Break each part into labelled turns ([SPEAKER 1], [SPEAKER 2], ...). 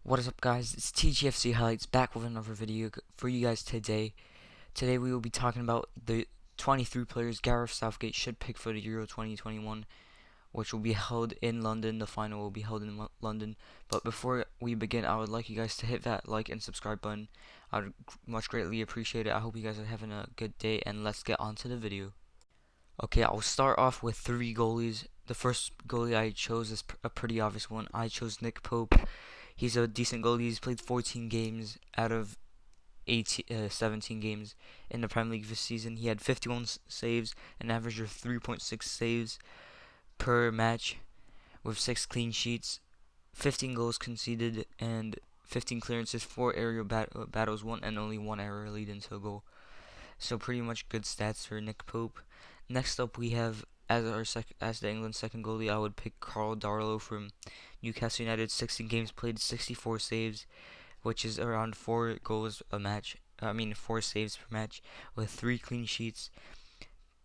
[SPEAKER 1] What is up, guys? It's TGFC Highlights back with another video for you guys today. Today we will be talking about the 23 players Gareth Southgate should pick for the Euro 2021, which will be held in London. The final will be held in London. But before we begin, I would like you guys to hit that like and subscribe button. I would much greatly appreciate it. I hope you guys are having a good day, and let's get on to the video. Okay, I'll start off with three goalies. The first goalie I chose is a pretty obvious one. I chose Nick Pope. He's a decent goalie. He's played 14 games out of 17 games in the Premier League this season. He had 51 saves, an average of 3.6 saves per match, with 6 clean sheets, 15 goals conceded, and 15 clearances, 4 aerial battles, 1 and only 1 error leading to a goal. So pretty much good stats for Nick Pope. Next up, we have as the England second goalie, I would pick Carl Darlow from Newcastle United. 16 games played, 64 saves, which is around 4 goals a match. 4 saves per match, with 3 clean sheets,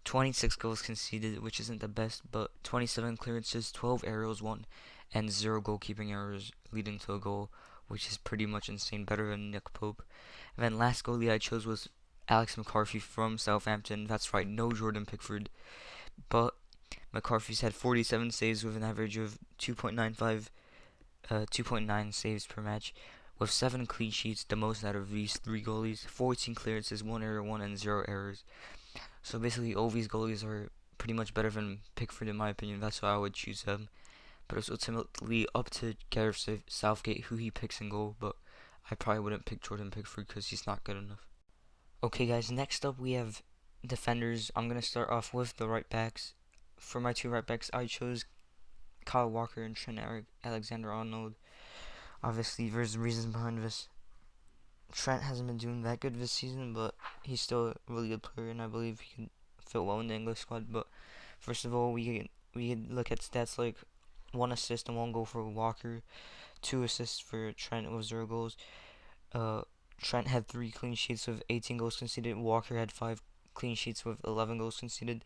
[SPEAKER 1] 26 goals conceded, which isn't the best, but 27 clearances, 12 aerials, 1, and 0 goalkeeping errors leading to a goal, which is pretty much insane, better than Nick Pope. And then last goalie I chose was Alex McCarthy from Southampton. That's right, no Jordan Pickford, but McCarthy's had 47 saves with an average of 2.9 saves per match, with 7 clean sheets, the most out of these 3 goalies, 14 clearances, 1 error, 1, and 0 errors. So basically all these goalies are pretty much better than Pickford in my opinion. That's why I would choose them. But it's ultimately up to Gareth Southgate who he picks in goal, but I probably wouldn't pick Jordan Pickford because he's not good enough. Okay, guys, next up we have defenders. I'm going to start off with the right backs. For my 2 right backs, I chose Kyle Walker and Trent Alexander-Arnold. Obviously, there's reasons behind this. Trent hasn't been doing that good this season, but he's still a really good player, and I believe he can fit well in the English squad. But first of all, we can look at stats like 1 assist and 1 goal for Walker, 2 assists for Trent with 0 goals. Trent had 3 clean sheets with 18 goals conceded. Walker had 5 clean sheets with 11 goals conceded.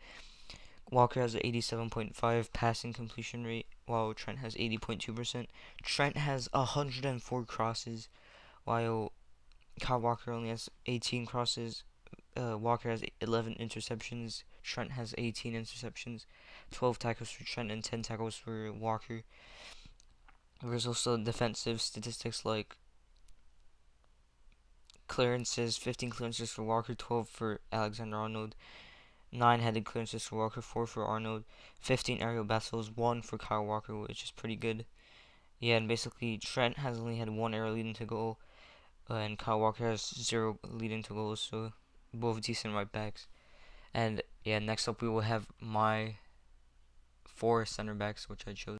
[SPEAKER 1] Walker has an 87.5 passing completion rate, while Trent has 80.2%. Trent has 104 crosses, while Kyle Walker only has 18 crosses. Walker has 11 interceptions. Trent has 18 interceptions, 12 tackles for Trent and 10 tackles for Walker. There's also defensive statistics like clearances, 15 clearances for Walker, 12 for Alexander-Arnold, 9 headed clearances for Walker, 4 for Arnold, 15 aerial battles, 1 for Kyle Walker, which is pretty good. Yeah, and basically Trent has only had 1 error leading to goal, and Kyle Walker has 0 leading to goals, so both decent right backs. And yeah, next up we will have my 4 center backs, which I chose.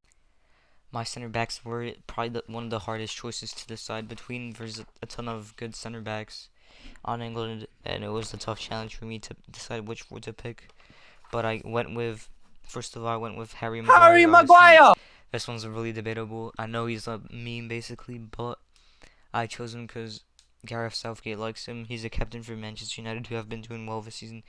[SPEAKER 1] My center backs were probably one of the hardest choices to decide between. There's a ton of good center backs on England, and it was a tough challenge for me to decide which four to pick. But first of all, I went with Harry Maguire.
[SPEAKER 2] Harry Maguire!
[SPEAKER 1] This one's really debatable. I know he's a meme basically, but I chose him because Gareth Southgate likes him. He's a captain for Manchester United, who have been doing well this season.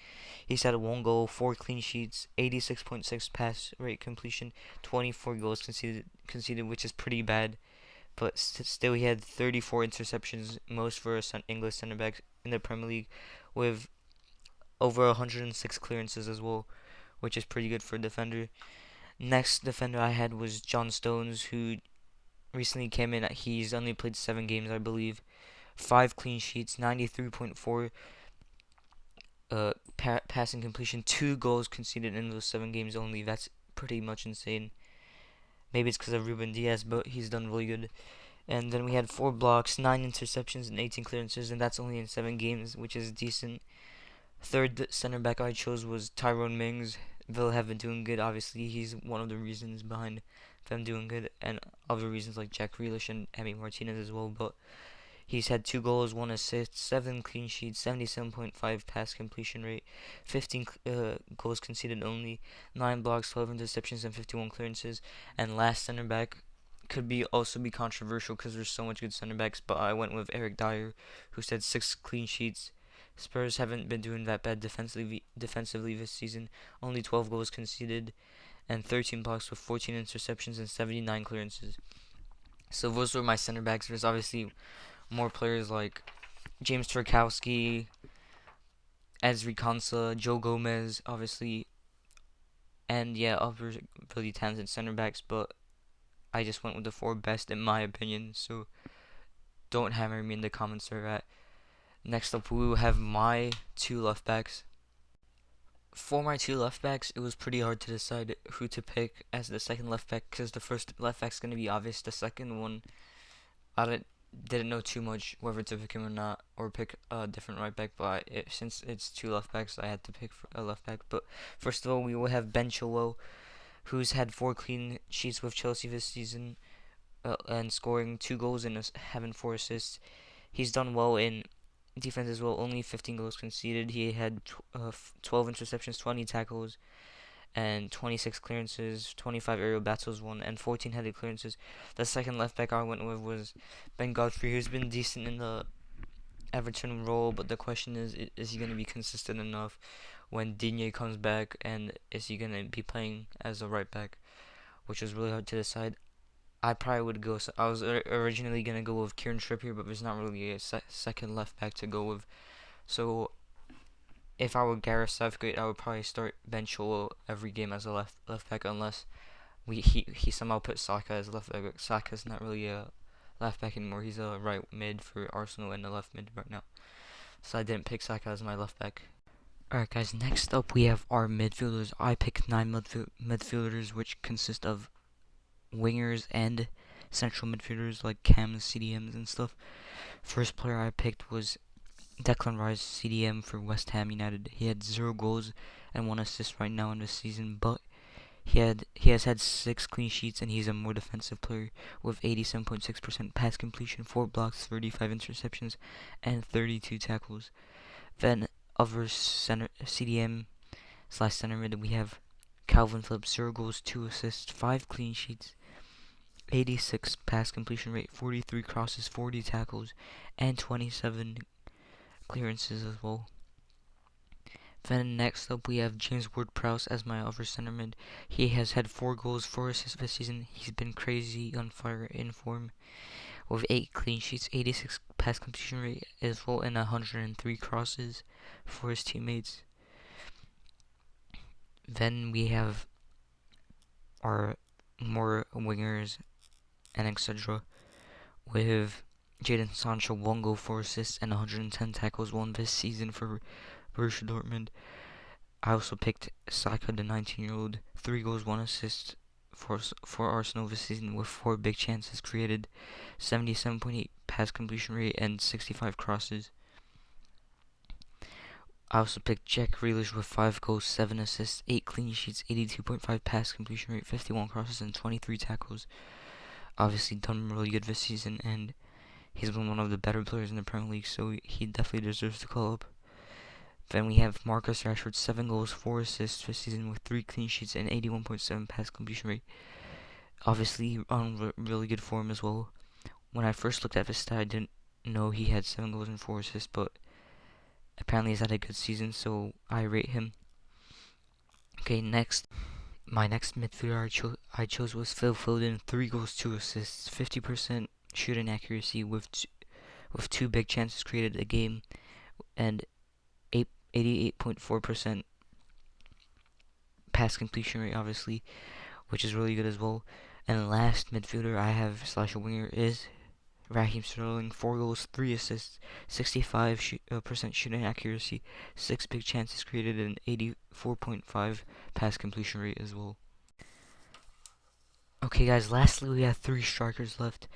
[SPEAKER 1] He's had 1 goal, 4 clean sheets, 86.6 pass rate completion, 24 goals conceded, which is pretty bad. But still, he had 34 interceptions, most for a English centre back in the Premier League, with over 106 clearances as well, which is pretty good for a defender. Next defender I had was John Stones, who recently came in. He's only played 7 games, I believe. 5 clean sheets, 93.4 passing completion, 2 goals conceded in those 7 games only. That's pretty much insane. Maybe it's because of Ruben Diaz, but he's done really good. And then we had 4 blocks, 9 interceptions, and 18 clearances, and that's only in 7 games, which is decent. Third center back I chose was Tyrone Mings. Villa have been doing good. Obviously, he's one of the reasons behind them doing good, and other reasons like Jack Grealish and Emi Martinez as well. But he's had 2 goals, 1 assist, 7 clean sheets, 77.5 pass completion rate, 15 goals conceded only, 9 blocks, 12 interceptions, and 51 clearances. And last center back could also be controversial because there's so much good center backs, but I went with Eric Dyer, who's had 6 clean sheets. Spurs haven't been doing that bad defensively this season. Only 12 goals conceded and 13 blocks with 14 interceptions and 79 clearances. So those were my center backs. There's obviously more players like James Tarkowski, Ezri Konsa, Joe Gomez, obviously, and yeah, other really talented center backs. But I just went with the four best in my opinion. So don't hammer me in the comments or at. Next up, we will have my two left backs. For my two left backs, it was pretty hard to decide who to pick as the second left back because the first left back's gonna be obvious. The second one, didn't know too much whether to pick him or not, or pick a different right back. But since it's two left backs, I had to pick a left back. But first of all, we will have Ben Chilwell, who's had 4 clean sheets with Chelsea this season, and scoring 2 goals and having 4 assists. He's done well in defense as well. Only 15 goals conceded. He had 12 interceptions, 20 tackles, and 26 clearances, 25 aerial battles won, and 14 headed clearances. The second left back I went with was Ben Godfrey, who's been decent in the Everton role, but the question is he going to be consistent enough when Digne comes back, and is he going to be playing as a right back, which was really hard to decide. I probably would go. I was originally gonna go with Kieran Trippier, but there's not really a second left back to go with. So if I were Gareth Southgate, I would probably start Ben Chilwell every game as a left back, unless he somehow put Saka as left back. Saka's not really a left back anymore. He's a right mid for Arsenal and a left mid right now. So I didn't pick Saka as my left back. Alright guys, next up we have our midfielders. I picked 9 midfielders, which consist of wingers and central midfielders like cams, CDMs, and stuff. First player I picked was Declan Rice, CDM for West Ham United. He had 0 goals and 1 assist right now in this season, but he has had 6 clean sheets, and he's a more defensive player with 87.6% pass completion, 4 blocks, 35 interceptions, and 32 tackles. Then other center CDM slash center mid, we have Calvin Phillips, 0 goals, 2 assists, 5 clean sheets, 86 pass completion rate, 43 crosses, 40 tackles, and 27 clearances as well. Then next up we have James Ward-Prowse as my other center mid. He has had 4 goals, 4 assists this season. He's been crazy on fire in form with 8 clean sheets, 86 pass completion rate as well, and 103 crosses for his teammates. Then we have our more wingers and etc. with Jadon Sancho, 1 goal, 4 assists, and 110 tackles won this season for Borussia Dortmund. I also picked Saka, the 19-year-old, 3 goals, 1 assist for Arsenal this season with 4 big chances created, 77.8 pass completion rate, and 65 crosses. I also picked Jack Grealish with 5 goals, 7 assists, 8 clean sheets, 82.5 pass completion rate, 51 crosses, and 23 tackles. Obviously done really good this season, and he's been one of the better players in the Premier League, so he definitely deserves to call up. Then we have Marcus Rashford, 7 goals, 4 assists this season with 3 clean sheets and 81.7 pass completion rate. Obviously on really good form as well. When I first looked at this stat, I didn't know he had 7 goals and 4 assists, but apparently he's had a good season, so I rate him. Okay, next. My next midfielder I chose was Phil Foden, 3 goals, 2 assists, 50% shooting accuracy with 2 big chances created a game, and 88.4% pass completion rate, obviously, which is really good as well. And the last midfielder I have slash a winger is Raheem Sterling, 4 goals, 3 assists, 65% shooting accuracy, 6 big chances created, and 84.5 pass completion rate as well. Okay guys, lastly we have 3 strikers left.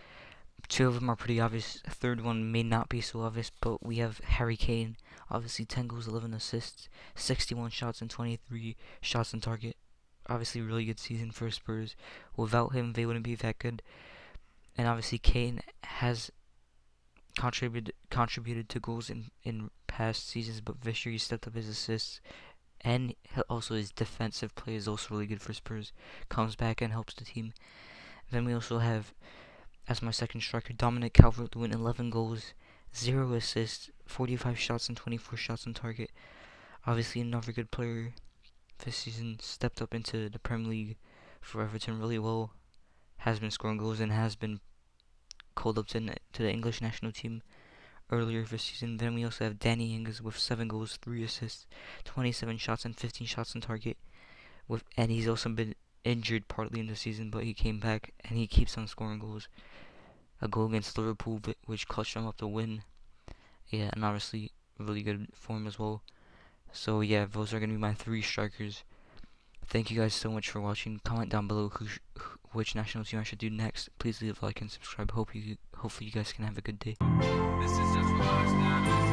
[SPEAKER 1] 2 of them are pretty obvious, a third one may not be so obvious, but we have Harry Kane, obviously 10 goals, 11 assists, 61 shots and 23 shots on target. Obviously really good season for Spurs. Without him they wouldn't be that good. And obviously Kane has contributed to goals in past seasons, but this year he stepped up his assists, and also his defensive play is also really good for Spurs. Comes back and helps the team. Then we also have, as my second striker, Dominic Calvert-Lewin, 11 goals, 0 assists, 45 shots and 24 shots on target. Obviously another good player this season, stepped up into the Premier League for Everton really well, has been scoring goals and has been called up to the English national team earlier this season. Then we also have Danny Ings with 7 goals, 3 assists, 27 shots, and 15 shots on target. And he's also been injured partly in the season, but he came back and he keeps on scoring goals. A goal against Liverpool, which clutched them up to win. Yeah, and obviously really good form as well. So yeah, those are gonna be my 3 strikers. Thank you guys so much for watching. Comment down below which national team I should do next. Please leave a like and subscribe. Hopefully you guys can have a good day. This is just